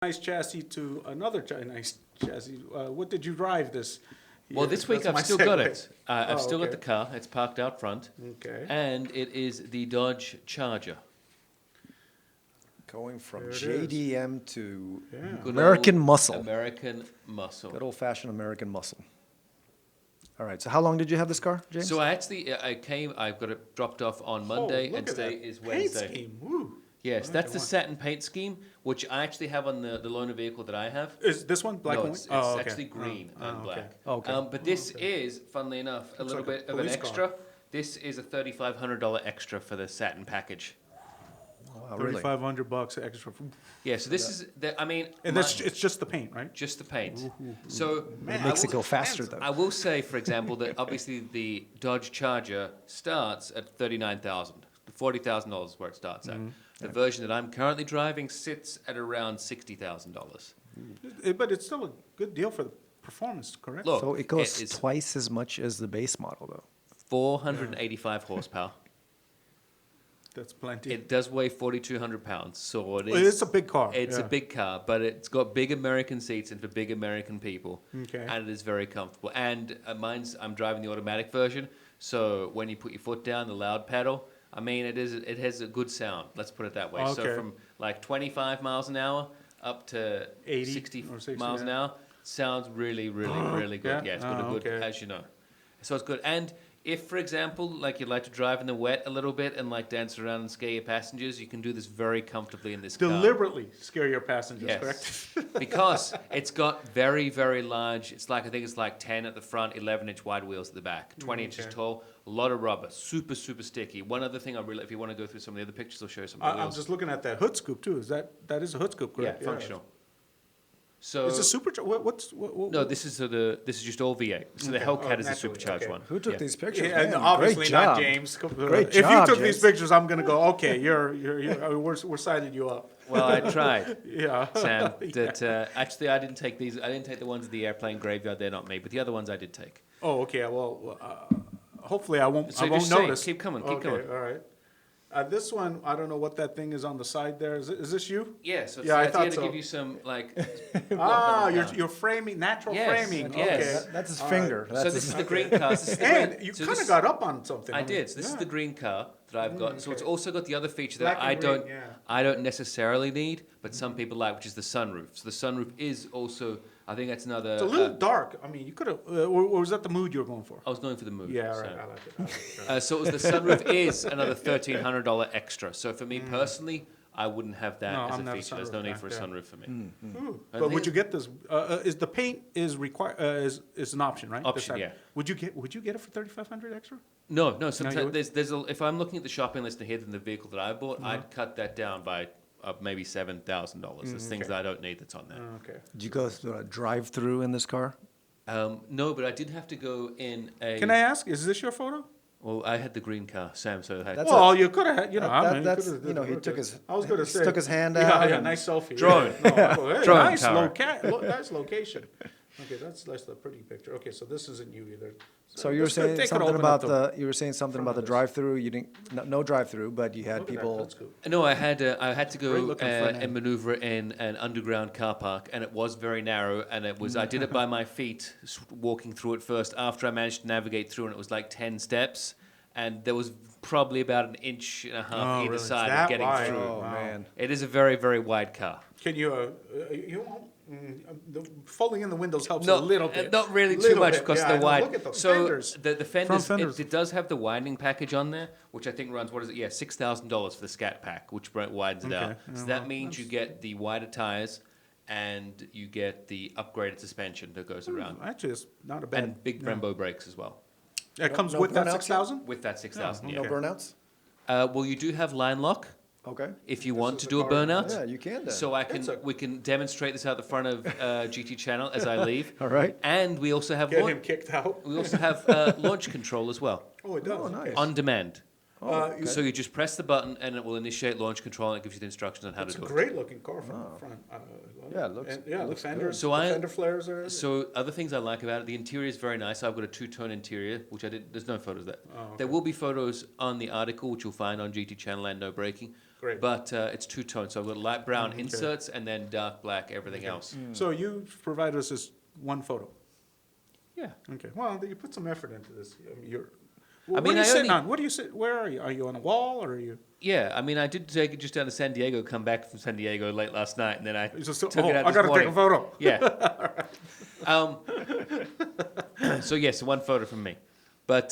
nice chassis to another nice chassis. What did you drive this Well, year? this week That's I've my still got segue. it. I've still got okay. the car. It's parked out front. Okay. And it is the Dodge Charger. Going from There it is. JDM to Yeah. Good American old muscle. American muscle. Good old-fashioned American muscle. All right, so how long did you have this car, James? So I got it dropped off on Monday, look and at today that is paint Wednesday. scheme. Woo. Yes, Okay, that's the wow. satin paint scheme, which I actually have on the loaner vehicle that I have. Is this one black no, and it's white? Oh, okay. actually green and okay. black. Okay. But this is, funnily enough, a Looks little like a bit of an police car. extra. This is a $3,500 extra for the satin package. Wow, really? $3,500 extra. Yeah, so this is, And it's just the paint, right? just the paint. So Man, It makes I it will- go faster, though. I will say, for example, that obviously the Dodge Charger starts at $39,000. $40,000 is where it starts at. The version that I'm currently driving sits at around $60,000. But it's still a good deal for the performance, correct? Look, So it goes is twice as much as the base model, though. 485 horsepower. That's plenty. It does weigh 4,200 pounds, so it is. Well, it's a big car. It's a yeah. big car, but it's got big American seats and for big American people. Okay. And it is very comfortable. And I'm driving the automatic version, so when you put your foot down, the loud pedal, it has a good sound. Let's put it that way. So Okay. from like 25 miles an hour up to 80 60 or 60, miles an yeah. hour, sounds really, really good. Yeah? Yeah, it's got a Oh, good, okay. as you know. So it's good. And if, for example, like you'd like to drive in the wet a little bit and like dance around and scare your passengers, you can do this very comfortably in this car. Deliberately scare your passengers, Yes. correct? Because it's got very, very large, I think it's like 10 at the front, 11-inch wide wheels at the back, 20 inches Okay. tall, a lot of rubber, super, super sticky. One other thing if you want to go through some of the other pictures, I'll show you some of the I'm wheels. just looking at that hood scoop too. That is a hood scoop, Yeah, correct? functional. So, It's a supercharger. What? no, this is just all V8. So the Okay. Hellcat Oh, is a naturally, supercharged okay. one. Who took Yeah. these pictures? Yeah, Man, obviously great not job. James. Great If you job, took these James. pictures, I'm gonna go. Okay, we're signing you up. Well, I tried. Yeah. Sam, actually I didn't take these. I didn't take the ones at the airplane graveyard. They're not me, but the other ones I did take. Oh, okay. Well, hopefully I won't. So I won't just say, notice. keep coming, keep okay, coming. All right. This one, I don't know what that thing is on the side there. Is this you? Yeah, so it's Yeah, I the idea thought to so. give you some like. Ah, walk on the car. you're framing, natural Yes, framing. yes. Okay. That's his All finger. right. That's So this his, is the green car. This is the And green, you so kind of this- got up on something. I did. So this is Yeah. the green car that I've got. So it's okay. also got the other feature that Black I and don't, green, yeah. I don't necessarily need, but some people like, which is the sunroof. So the sunroof is also, I think that's another. It's a little dark. I mean, you could have, or was that the mood you were going for? I was going for the mood. Yeah, all so. right. I like it. I like it. So it was the sunroof is another $1,300 extra. So for me personally, I wouldn't have that No, as I'm a not a feature. There's no sunroof need guy, for a yeah. sunroof for me. Ooh. I But would think- you get this? Is the paint is is an option, right? Option, This yeah. Would you get it for 3,500 extra? No. you Sometimes would? if I'm looking at the shopping list ahead in the vehicle that I bought, Uh-huh. I'd cut that down by maybe $7,000. There's things okay. that I don't need that's on there. Okay. did you go through a drive-through in this car? No, but I did have to go in a. Can I ask? Is this your photo? Well, I had the green car, Sam. So I had That's Well, you could have had. You know, That- I mean, that's- could've- you know, he took his- I was going to he say took his hand Yeah, out yeah, and- nice selfie. Drone. Yeah. No, hey, Drone nice tower. nice location. Okay, that's a pretty picture. Okay, so this isn't you either. So you were let's go saying take it something open about up you were saying something front about the of this. drive-through. You didn't no drive-through, but you had Look at that people. hood scoop. No, I had to Great go looking front end. and maneuver in an underground car park, and it was very narrow. And it was I did it by my feet, walking through it first. After I managed to navigate through, and it was like 10 steps, and there was probably about an inch and a half Oh, either really? side That of getting wide? through. Oh Wow. man. It is a very, very wide car. Can you the folding in the windows helps No, a little bit. not really too Little much bit. because Yeah, I they're know. wide. Look at the so fenders. the fenders, fenders. it does have the widening package on there, which I think runs, what is it? Yeah, $6,000 for the Scat Pack, which widens it Okay. out. Yeah, So that well, means you get the wider tires and you get the upgraded suspension that goes around. Actually, it's not a bad. And big Brembo brakes as well. It comes No with that burnouts? 6,000. With that 6,000, Oh, yeah. No Okay. burnouts. Well, you do have line lock Okay. if you This want is to the do a car. burnout. Yeah, you can then. So It's we can demonstrate this out the front of GT Channel as I leave. All right. And we also have Get him kicked out. we also have launch control as well. Oh, it does. Oh, nice. Okay. On demand. So you just press the button and it will initiate launch control and it gives you the instructions on how It's to a do it. great looking car from the front. I love Yeah, it looks- And, yeah, it the looks fenders, good. So the I- fender flares are. So other things I like about it, the interior is very nice. I've got a two-tone interior, which I did. There's no photos there. Oh, okay. There will be photos on the article, which you'll find on GT Channel and No Braking. Great. But it's two-tone, so I've got light brown Okay. inserts and then dark black everything else. So you provided us this one photo. Yeah. Okay. Well, you put some effort into this. I mean, I what mean, are you I sitting only- on? What are you sit? Where are you? Are you on a wall or are you? Yeah, I mean, I did take it just down to San Diego, come back from San Diego late last night, and then I You just, took oh, it out I this got to take morning. a photo. Yeah. So yes, one photo from me, but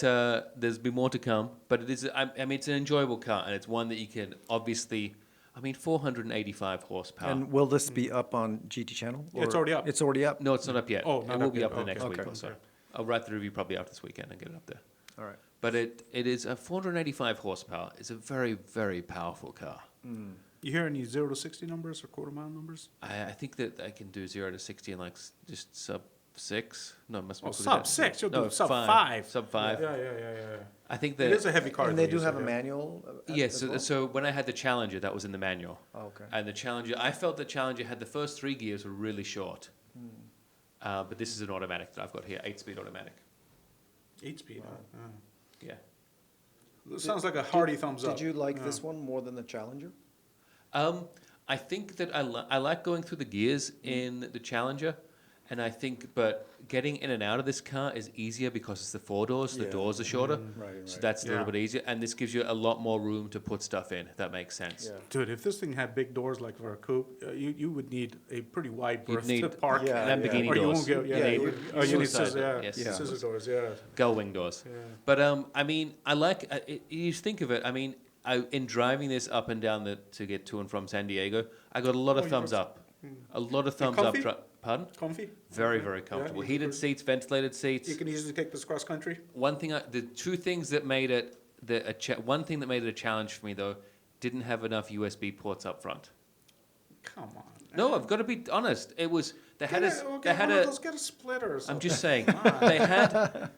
there's be more to come. But it is, I mean, it's an enjoyable car, and it's one that you can obviously, I mean, 485 horsepower. And will this be up on GT channel? Yeah, it's or- already up. It's already up? No, it's not up yet. Oh, it not will up be yet. up in the next Okay. week or so. Okay. I'll write the review probably after this weekend and get it up there. All right. But it is a 485 horsepower. It's a very, very powerful car. You hear any 0 to 60 numbers or quarter mile numbers? I think that I can do 0 to 60 in like just sub 6. No, it must be Oh, quicker sub than- 6. You'll no, do sub 5. Sub 5. Yeah. I think It that is a heavy car. And they though, do you have said, a yeah. manual? yes. as So, well? so when I had the Challenger, that was in the manual. Oh, okay. And the Challenger, I felt the Challenger had the first 3 gears were really short. But this is an automatic that I've got here, 8-speed automatic. 8-speed. Yeah. It sounds like a hearty thumbs up. Did you like Yeah. this one more than the Challenger? I think that I like going through the gears in the Challenger, and I think, but getting in and out of this car is easier because it's the 4 doors. The Yeah. doors are shorter, Right, so right. that's a little Yeah. bit easier. And this gives you a lot more room to put stuff in. If that makes sense. Yeah. Dude, if this thing had big doors like for a coupe, you would need a pretty wide You'd berth to need park. Yeah, Lamborghini Or you doors. won't get, Yeah, yeah, you you, would- oh, you need suicide scissor, door, yeah, yes. Yeah. scissor doors, yeah. Gull wing doors. Yeah. But I mean, I like you think of it. I mean, in driving this up and down to get to and from San Diego, I got a lot of you thumbs got- up. A lot of thumbs comfy? up. Pardon? Comfy? Very, Yeah. very Yeah, comfortable. you Heated could- seats, ventilated seats. You can easily take this cross country. The 2 things that made it one thing that made it a challenge for me though, didn't have enough USB ports up front. Come on. No, I've got to be honest. It was they had a Get a splitter or something. I'm just saying Come on. they had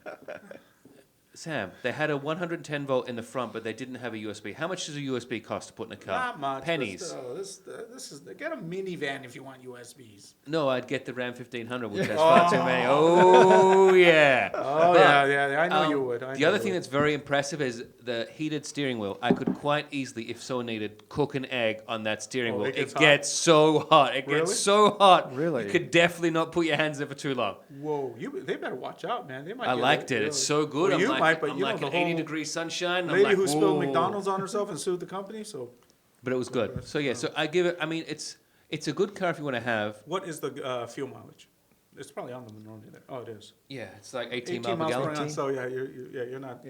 Sam. They had a 110 volt in the front, but they didn't have a USB. How much does a USB cost to put in a car? Not much. but Pennies. still, this is get a minivan if you want USBs. No, I'd get the Ram 1500, which has far too many. Oh yeah. Oh But, yeah. I know you would. The other thing that's very impressive is the heated steering wheel. I could quite easily, if so needed, cook an egg on that steering Oh, wheel. it gets It hot? gets so hot. It Really? gets so hot. Really? You could definitely not put your hands there for too long. Whoa, they better watch out, man. They might. I get liked it. really- It's so good. Well, I'm you like, might, but I'm you know like the an 80 whole degree sunshine. I'm lady like, who spilled whoa. McDonald's on herself and sued the company. So, But it was good. So yeah. So I give it. I mean, it's a good car if you want to have. what is the fuel mileage? It's probably on the Monroney there. Oh, it is. Yeah, it's like 18 18 miles per miles per gallon. gallon. So yeah, you're not.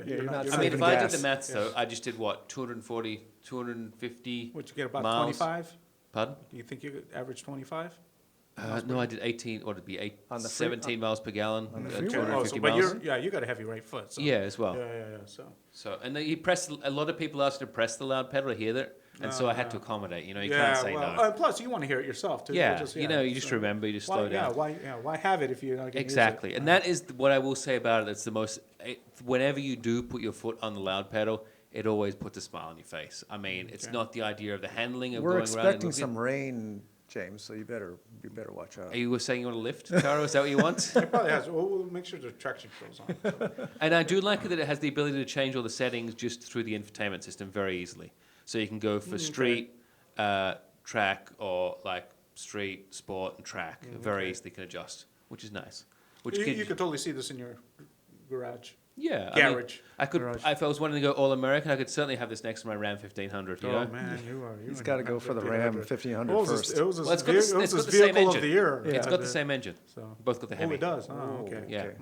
you're not I mean, saving if I did gas. the maths though, I just did what 240, 250. What you get about miles. 25? Pardon? Do you think you could average 25? No, I did 18. What would it be? On the free- 17 miles per gallon. on the uh, freeway? 250 but miles. you got a heavy right foot. So. Yeah, as well. Yeah. So. So, and then you press. A lot of people ask you to press the loud pedal to hear that, and so I had to accommodate. You know, you can't say no. Plus, you want to hear it yourself too. Yeah, you just so- remember, you just Why, slow down. why have it if you're not going to Exactly, use it? and that is what I will say about it. It's the most. Whenever you do put your foot on the loud pedal, it always puts a smile on your face. I mean, it's Okay. not the idea of the handling of We're going around. and expecting looking- some rain, James, so you better watch out. Are you saying you want to lift, Taro? Is that what you want? It probably has. We'll make sure the traction control's on. And I do like it that it has the ability to change all the settings just through the infotainment system very easily. So you can go for street, track, or like street, sport, and track. Very easily can adjust, which is nice. Which You gives- could totally see this in your garage. yeah, I mean, Garage. I could, Garage. if I was wanting to go all American, I could certainly have this next to my Ram 1500. You know? Oh man, you are. He's got to go for the Ram 1500 It was first. his, it was his, Well, it's got vehi- the- it it's was got his the same vehicle of engine. the year. It's got the same engine. So. Both got the Oh, Hemi. it does. Oh, okay. Yeah. Okay.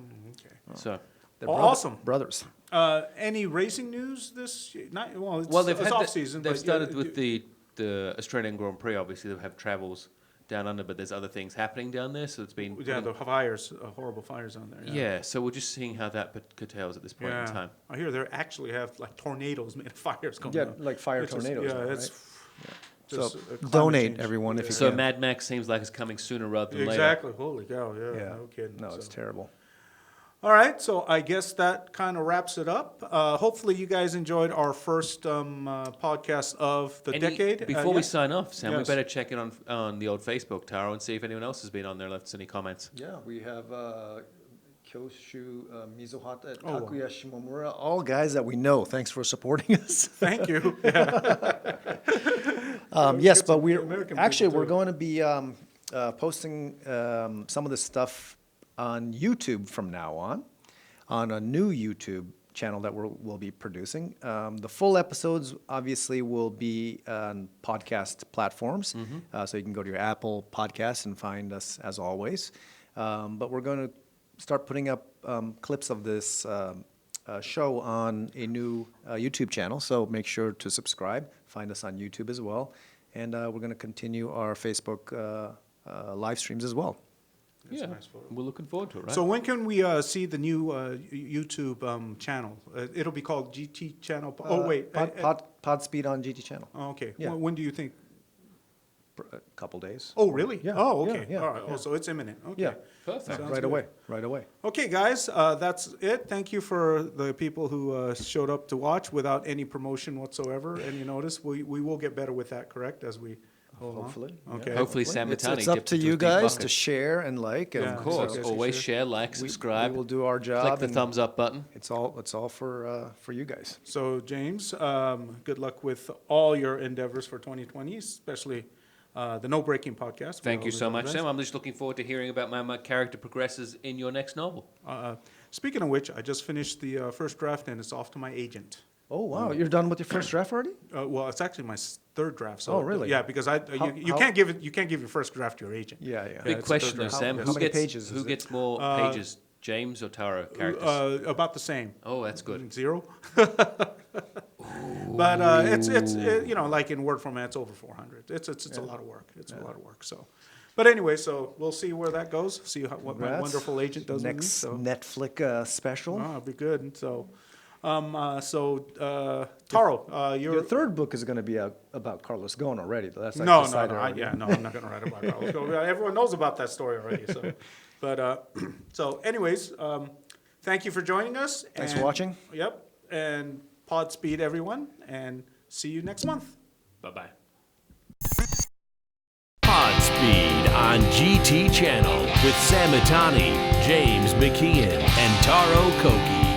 So, They're Awesome. brothers. Any racing news this year? Not, well, it's, well, they've it's had off season. They've but started with the Australian Grand Prix. Obviously, they have travels down under, but there's other things happening down there. So it's been the fires, horrible fires on there. yeah. So we're just seeing how that curtails at this point in time. I hear they actually have like tornadoes made of fires going Yeah, on. like fire It's just- tornadoes. yeah, now, it's right? just So a climate donate, change. everyone, if you So can. Mad Max seems like it's coming sooner rather than later. Exactly. Holy cow! Yeah, Yeah. no kidding. No, it's So, terrible. All right, so I guess that kind of wraps it up. Hopefully, you guys enjoyed our first podcast of the decade. Before we yeah. sign off, Sam, we Yes. better check in on the old Facebook, Taro, and see if anyone else has been on there, left us any comments. Yeah, we have Kyoshu Mizuhata, Oh, wow. Takuya Shimomura, all guys that we know. Thanks for supporting us. Thank you. Yes, get but some we're American actually people, we're too. going to be posting some of the stuff on YouTube from now on a new YouTube channel that we'll be producing. The full episodes obviously will be on podcast platforms, so you can go to your Apple Podcasts and find us as always. But we're going to start putting up clips of this show on a new YouTube channel, so make sure to subscribe. Find us on YouTube as well, and we're going to continue our Facebook live streams as well. That's a Yeah, nice photo. we're looking forward to it, right? So when can we see the new YouTube channel? It'll be called GT Channel. Oh wait, Podspeed on GT channel. oh, okay. Yeah. When do you think? A couple days. Oh, really? Yeah. Oh, okay. Yeah, All right. yeah. Oh, so it's imminent. Okay. Yeah. Perfect. Sounds Right good. away. Right away. Okay, guys, that's it. Thank you for the people who showed up to watch without any promotion whatsoever. And you notice we will get better with that, correct? As we go along? Hopefully. Okay. Hopefully Sam It's Matani up dipped to into you his deep guys bucket. to share and like. And Yeah, Of course, so- always Sure. share, like, we subscribe. will do our job. Click the and thumbs up button. It's all for you guys. So, James, good luck with all your endeavors for 2020, especially the No Breaking podcast. Thank for you all so the much, events. Sam. I'm just looking forward to hearing about my character progresses in your next novel. Speaking of which, I just finished the first draft and it's off to my agent. Oh wow, you're done with your first draft already? Well, it's actually my third draft. So Oh, really? Yeah, because you how- can't give it. You can't give your first draft to your agent. Yeah. Yeah, Big it's question the though, third Sam. draft. How Who many gets pages is it? Who gets more pages, James or Taro characters? About the same. Oh, that's good. 0. But it's you know, like in Word format, it's over 400. It's a lot of work. It's a lot of work. So, but anyway, so we'll see where that goes. See what my Congrats. wonderful agent does with me. Next So, Netflix special. it'll be good. And so, Taro, Your you're. third book is going to be about Carlos Ghosn already. Though. That's like No, decided no, already. I'm not going to write about Carlos Ghosn. Everyone knows about that story already. So, but so, anyways, thank you for joining us. Thanks for and- watching. Yep, and Podspeed, everyone, and see you next month. Bye-bye. Podspeed on GT Channel with Sam Matani, James McKeone, and Taro Koki.